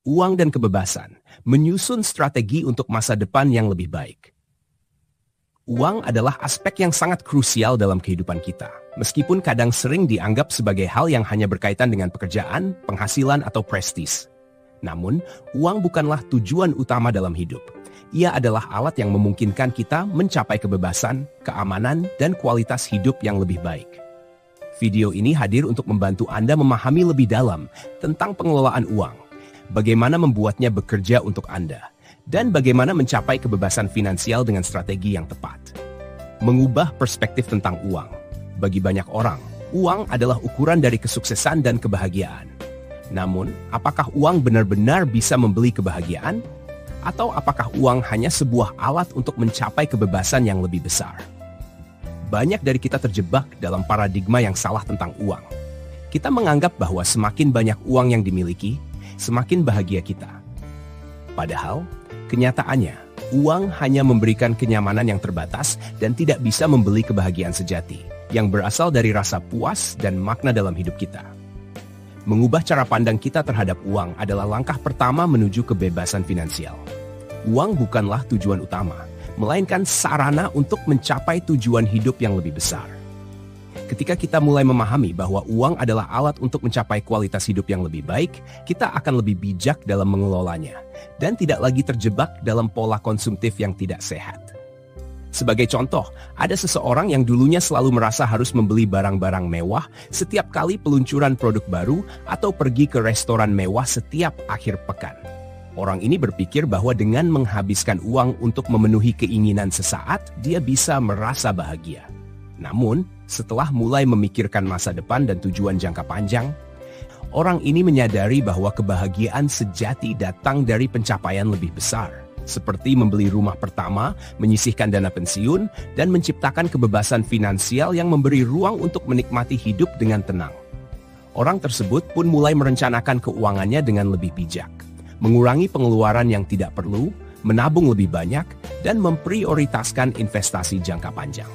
uang dan kebebasan, menyusun strategi untuk masa depan yang lebih baik. Uang adalah aspek yang sangat krusial dalam kehidupan kita, meskipun kadang sering dianggap sebagai hal yang hanya berkaitan dengan pekerjaan, penghasilan, atau prestis. Namun, uang bukanlah tujuan utama dalam hidup. Ia adalah alat yang memungkinkan kita mencapai kebebasan, keamanan, dan kualitas hidup yang lebih baik. Video ini hadir untuk membantu Anda memahami lebih dalam tentang pengelolaan uang, bagaimana membuatnya bekerja untuk Anda, dan bagaimana mencapai kebebasan finansial dengan strategi yang tepat. Mengubah perspektif tentang uang. Bagi banyak orang, uang adalah ukuran dari kesuksesan dan kebahagiaan. Namun, apakah uang benar-benar bisa membeli kebahagiaan? Atau apakah uang hanya sebuah alat untuk mencapai kebebasan yang lebih besar? Banyak dari kita terjebak dalam paradigma yang salah tentang uang. Kita menganggap bahwa semakin banyak uang yang dimiliki, semakin bahagia kita. Padahal, kenyataannya, uang hanya memberikan kenyamanan yang terbatas dan tidak bisa membeli kebahagiaan sejati, yang berasal dari rasa puas dan makna dalam hidup kita. Mengubah cara pandang kita terhadap uang adalah langkah pertama menuju kebebasan finansial. Uang bukanlah tujuan utama, melainkan sarana untuk mencapai tujuan hidup yang lebih besar. Ketika kita mulai memahami bahwa uang adalah alat untuk mencapai kualitas hidup yang lebih baik, kita akan lebih bijak dalam mengelolanya, dan tidak lagi terjebak dalam pola konsumtif yang tidak sehat. Sebagai contoh, ada seseorang yang dulunya selalu merasa harus membeli barang-barang mewah setiap kali peluncuran produk baru atau pergi ke restoran mewah setiap akhir pekan. Orang ini berpikir bahwa dengan menghabiskan uang untuk memenuhi keinginan sesaat, dia bisa merasa bahagia. Namun, setelah mulai memikirkan masa depan dan tujuan jangka panjang, orang ini menyadari bahwa kebahagiaan sejati datang dari pencapaian lebih besar, seperti membeli rumah pertama, menyisihkan dana pensiun, dan menciptakan kebebasan finansial yang memberi ruang untuk menikmati hidup dengan tenang. Orang tersebut pun mulai merencanakan keuangannya dengan lebih bijak, mengurangi pengeluaran yang tidak perlu, menabung lebih banyak, dan memprioritaskan investasi jangka panjang.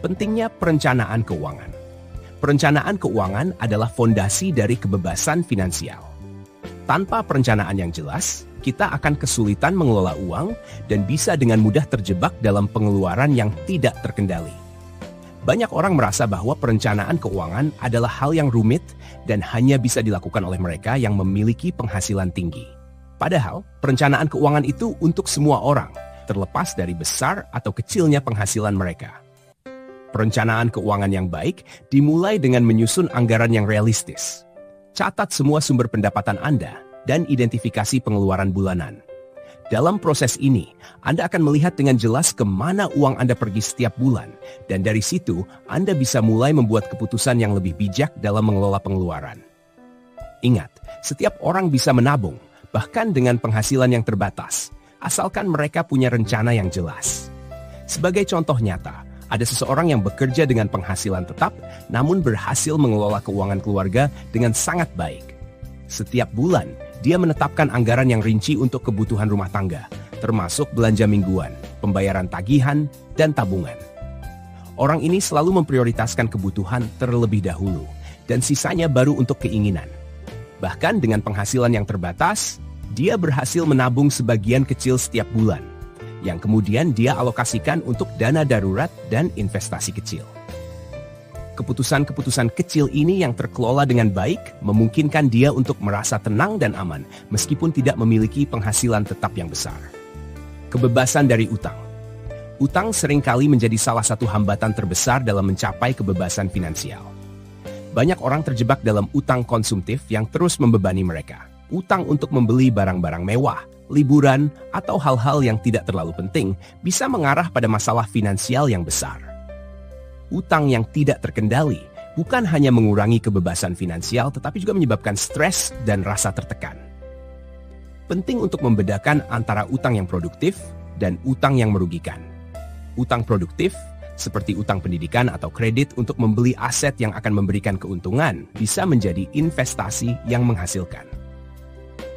Pentingnya perencanaan keuangan. Perencanaan keuangan adalah fondasi dari kebebasan finansial. Tanpa perencanaan yang jelas, kita akan kesulitan mengelola uang dan bisa dengan mudah terjebak dalam pengeluaran yang tidak terkendali. Banyak orang merasa bahwa perencanaan keuangan adalah hal yang rumit dan hanya bisa dilakukan oleh mereka yang memiliki penghasilan tinggi. Padahal, perencanaan keuangan itu untuk semua orang, terlepas dari besar atau kecilnya penghasilan mereka. Perencanaan keuangan yang baik dimulai dengan menyusun anggaran yang realistis. Catat semua sumber pendapatan Anda dan identifikasi pengeluaran bulanan. Dalam proses ini, Anda akan melihat dengan jelas kemana uang Anda pergi setiap bulan, dan dari situ Anda bisa mulai membuat keputusan yang lebih bijak dalam mengelola pengeluaran. Ingat, setiap orang bisa menabung, bahkan dengan penghasilan yang terbatas, asalkan mereka punya rencana yang jelas. Sebagai contoh nyata, ada seseorang yang bekerja dengan penghasilan tetap, namun berhasil mengelola keuangan keluarga dengan sangat baik. Setiap bulan, dia menetapkan anggaran yang rinci untuk kebutuhan rumah tangga, termasuk belanja mingguan, pembayaran tagihan, dan tabungan. Orang ini selalu memprioritaskan kebutuhan terlebih dahulu, dan sisanya baru untuk keinginan. Bahkan dengan penghasilan yang terbatas, dia berhasil menabung sebagian kecil setiap bulan, yang kemudian dia alokasikan untuk dana darurat dan investasi kecil. Keputusan-keputusan kecil ini yang terkelola dengan baik memungkinkan dia untuk merasa tenang dan aman meskipun tidak memiliki penghasilan tetap yang besar. Kebebasan dari utang. Utang seringkali menjadi salah satu hambatan terbesar dalam mencapai kebebasan finansial. Banyak orang terjebak dalam utang konsumtif yang terus membebani mereka. Utang untuk membeli barang-barang mewah, liburan, atau hal-hal yang tidak terlalu penting bisa mengarah pada masalah finansial yang besar. Utang yang tidak terkendali bukan hanya mengurangi kebebasan finansial tetapi juga menyebabkan stres dan rasa tertekan. Penting untuk membedakan antara utang yang produktif dan utang yang merugikan. Utang produktif, seperti utang pendidikan atau kredit untuk membeli aset yang akan memberikan keuntungan, bisa menjadi investasi yang menghasilkan.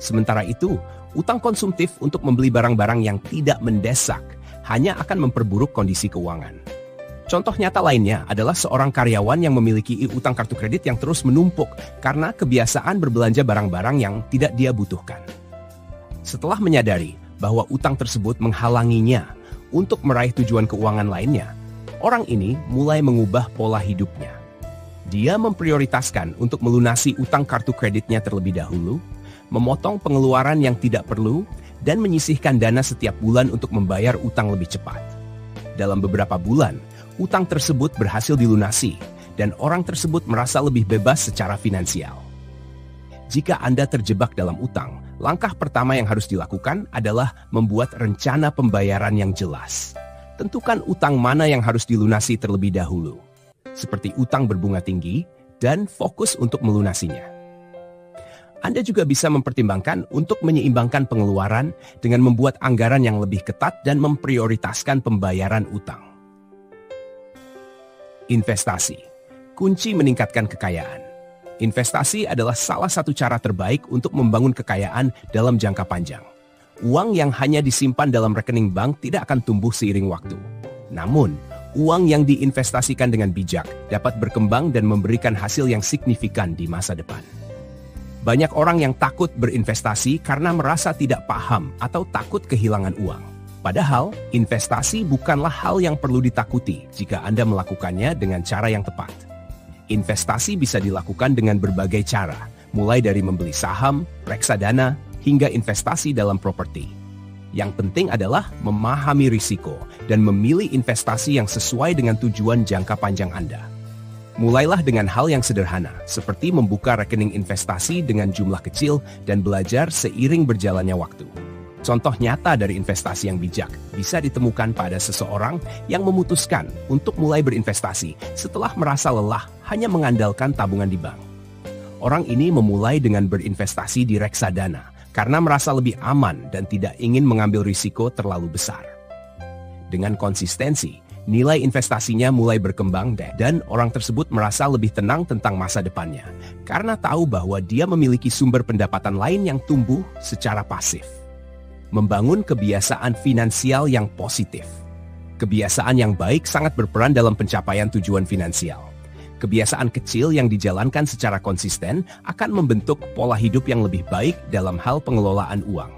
Sementara itu, utang konsumtif untuk membeli barang-barang yang tidak mendesak hanya akan memperburuk kondisi keuangan. Contoh nyata lainnya adalah seorang karyawan yang memiliki utang kartu kredit yang terus menumpuk karena kebiasaan berbelanja barang-barang yang tidak dia butuhkan. Setelah menyadari bahwa utang tersebut menghalanginya untuk meraih tujuan keuangan lainnya, orang ini mulai mengubah pola hidupnya. Dia memprioritaskan untuk melunasi utang kartu kreditnya terlebih dahulu, memotong pengeluaran yang tidak perlu, dan menyisihkan dana setiap bulan untuk membayar utang lebih cepat. Dalam beberapa bulan, utang tersebut berhasil dilunasi, dan orang tersebut merasa lebih bebas secara finansial. Jika Anda terjebak dalam utang, langkah pertama yang harus dilakukan adalah membuat rencana pembayaran yang jelas. Tentukan utang mana yang harus dilunasi terlebih dahulu, seperti utang berbunga tinggi, dan fokus untuk melunasinya. Anda juga bisa mempertimbangkan untuk menyeimbangkan pengeluaran dengan membuat anggaran yang lebih ketat dan memprioritaskan pembayaran utang. Investasi, kunci meningkatkan kekayaan. Investasi adalah salah satu cara terbaik untuk membangun kekayaan dalam jangka panjang. Uang yang hanya disimpan dalam rekening bank tidak akan tumbuh seiring waktu. Namun, uang yang diinvestasikan dengan bijak dapat berkembang dan memberikan hasil yang signifikan di masa depan. Banyak orang yang takut berinvestasi karena merasa tidak paham atau takut kehilangan uang. Padahal, investasi bukanlah hal yang perlu ditakuti jika Anda melakukannya dengan cara yang tepat. Investasi bisa dilakukan dengan berbagai cara, mulai dari membeli saham, reksadana, hingga investasi dalam properti. Yang penting adalah memahami risiko dan memilih investasi yang sesuai dengan tujuan jangka panjang Anda. Mulailah dengan hal yang sederhana, seperti membuka rekening investasi dengan jumlah kecil dan belajar seiring berjalannya waktu. Contoh nyata dari investasi yang bijak bisa ditemukan pada seseorang yang memutuskan untuk mulai berinvestasi setelah merasa lelah hanya mengandalkan tabungan di bank. Orang ini memulai dengan berinvestasi di reksadana karena merasa lebih aman dan tidak ingin mengambil risiko terlalu besar. Dengan konsistensi, nilai investasinya mulai berkembang dan orang tersebut merasa lebih tenang tentang masa depannya karena tahu bahwa dia memiliki sumber pendapatan lain yang tumbuh secara pasif. Membangun kebiasaan finansial yang positif. Kebiasaan yang baik sangat berperan dalam pencapaian tujuan finansial. Kebiasaan kecil yang dijalankan secara konsisten akan membentuk pola hidup yang lebih baik dalam hal pengelolaan uang.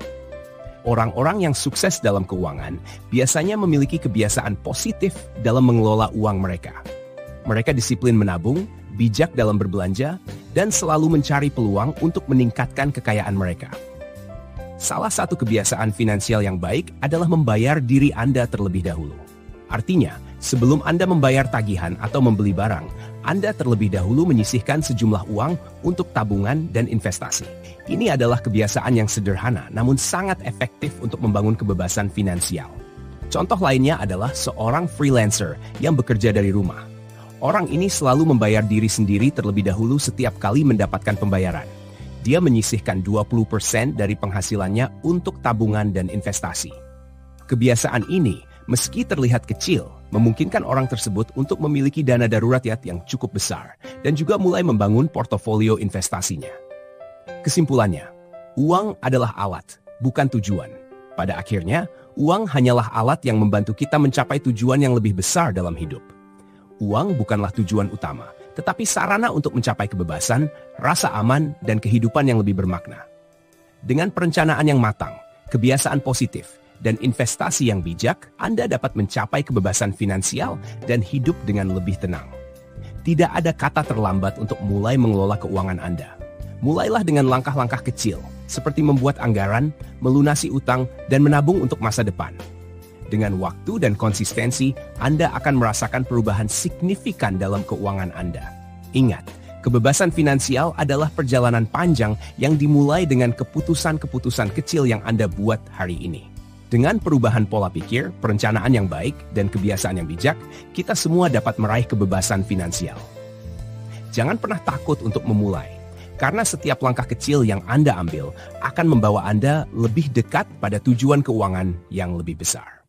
Orang-orang yang sukses dalam keuangan biasanya memiliki kebiasaan positif dalam mengelola uang mereka. Mereka disiplin menabung, bijak dalam berbelanja, dan selalu mencari peluang untuk meningkatkan kekayaan mereka. Salah satu kebiasaan finansial yang baik adalah membayar diri Anda terlebih dahulu. Artinya, sebelum Anda membayar tagihan atau membeli barang, Anda terlebih dahulu menyisihkan sejumlah uang untuk tabungan dan investasi. Ini adalah kebiasaan yang sederhana namun sangat efektif untuk membangun kebebasan finansial. Contoh lainnya adalah seorang freelancer yang bekerja dari rumah. Orang ini selalu membayar diri sendiri terlebih dahulu setiap kali mendapatkan pembayaran. Dia menyisihkan 20% dari penghasilannya untuk tabungan dan investasi. Kebiasaan ini, meski terlihat kecil, memungkinkan orang tersebut untuk memiliki dana darurat yang cukup besar dan juga mulai membangun portofolio investasinya. Kesimpulannya, uang adalah alat, bukan tujuan. Pada akhirnya, uang hanyalah alat yang membantu kita mencapai tujuan yang lebih besar dalam hidup. Uang bukanlah tujuan utama, tetapi sarana untuk mencapai kebebasan, rasa aman, dan kehidupan yang lebih bermakna. Dengan perencanaan yang matang, kebiasaan positif, dan investasi yang bijak, Anda dapat mencapai kebebasan finansial dan hidup dengan lebih tenang. Tidak ada kata terlambat untuk mulai mengelola keuangan Anda. Mulailah dengan langkah-langkah kecil, seperti membuat anggaran, melunasi utang, dan menabung untuk masa depan. Dengan waktu dan konsistensi, Anda akan merasakan perubahan signifikan dalam keuangan Anda. Ingat, kebebasan finansial adalah perjalanan panjang yang dimulai dengan keputusan-keputusan kecil yang Anda buat hari ini. Dengan perubahan pola pikir, perencanaan yang baik, dan kebiasaan yang bijak, kita semua dapat meraih kebebasan finansial. Jangan pernah takut untuk memulai. Karena setiap langkah kecil yang Anda ambil akan membawa Anda lebih dekat pada tujuan keuangan yang lebih besar.